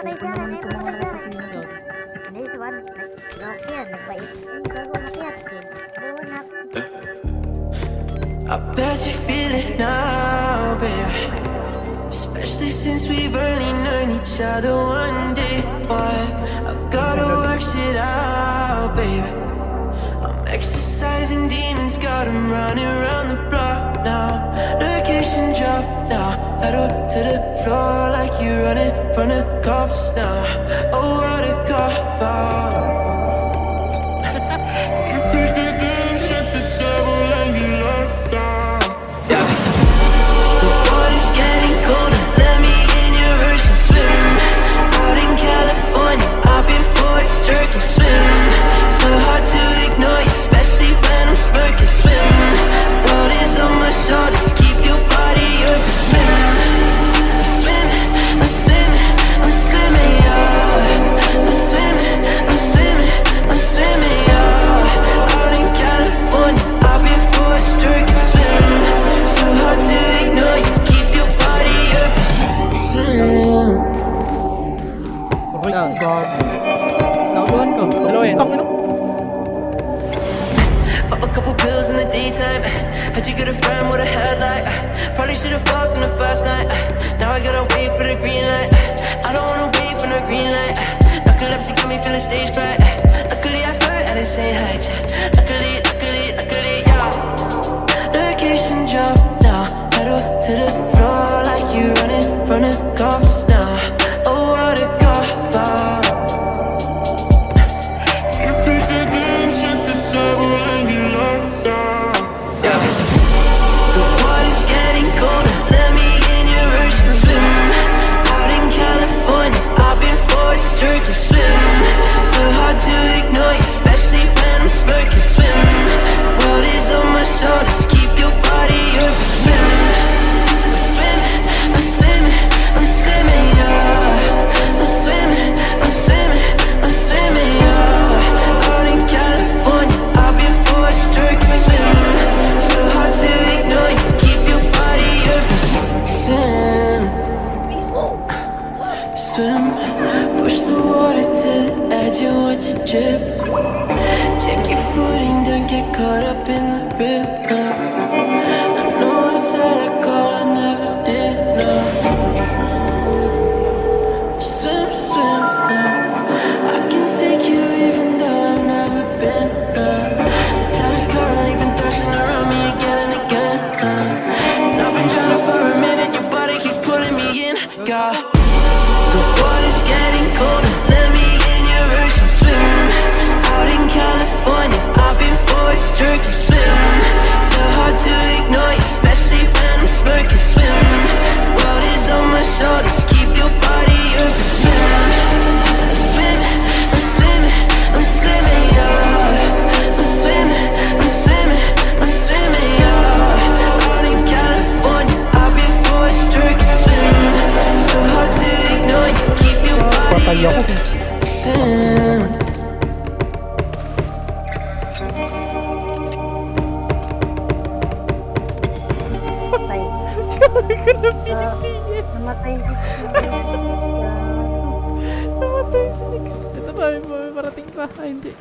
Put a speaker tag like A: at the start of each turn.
A: namatay siya rin. Ay, namatay siya rin. This one, nakyat, nagpait. Ay, bago nakyat. Bago nakyat.
B: I bet you feel it now, baby. Especially since we've only known each other one day. But I've gotta work shit out, baby. I'm exercising demons, got 'em running around the block now. Location drop now, pedal to the floor like you running from the cops now. Oh, what a cop out. You pick the game, shut the devil and you locked down. Yeah. The water's getting colder, let me in your ocean swim. Out in California, I've been forced stroking swim. So hard to ignore you, especially when I'm smirking swim. World is on my shoulders, keep your body open swim. I'm swimming, I'm swimming, I'm swimming, yeah. I'm swimming, I'm swimming, I'm swimming, yeah. Out in California, I've been forced stroking swim. So hard to ignore you, keep your body open swim.
C: Uy, God. Nakuhan ko. Dalawain. Tangin.
B: Pop a couple pills in the daytime. How'd you get a friend with a headlight? Probably should've fucked on the first night. Now I gotta wait for the green light. I don't wanna wait for no green light. Narcolepsy got me feeling stage fright. Luckily I flirt at the same height. Luckily, yeah. Location drop now, pedal to the floor like you running from the cops now. Oh, what a cop out. You pick the game, shut the devil and you locked down. Yeah. The water's getting colder, let me in your ocean swim. Out in California, I've been forced stroking swim. So hard to ignore you, especially when I'm smirking swim. World is on my shoulders, keep your body open swim. I'm swimming, I'm swimming, I'm swimming, yeah. I'm swimming, I'm swimming, I'm swimming, yeah. Out in California, I've been forced stroking swim. So hard to ignore you, keep your body open swim. Swim, push the water to the edge and watch it drip. Check your footing, don't get caught up in the rhythm. I know I said I called, I never did, no. Swim, swim, no. I can take you even though I've never been, no. The tide is calling, you've been thrashing around me again and again, no. And I've been drowning for a minute, your body keeps pulling me in, God. The water's getting colder, let me in your ocean swim. Out in California, I've been forced stroking swim. So hard to ignore you, especially when I'm smirking swim. World is on my shoulders, keep your body open swim. I'm swimming, I'm swimming, I'm swimming, yeah. I'm swimming, I'm swimming, I'm swimming, yeah. Out in California, I've been forced stroking swim. So hard to ignore you, keep your body open swim.
A: Patay. Namatay si
C: Namatay si Nix. Ito ba? May parating pa. Ay, hindi.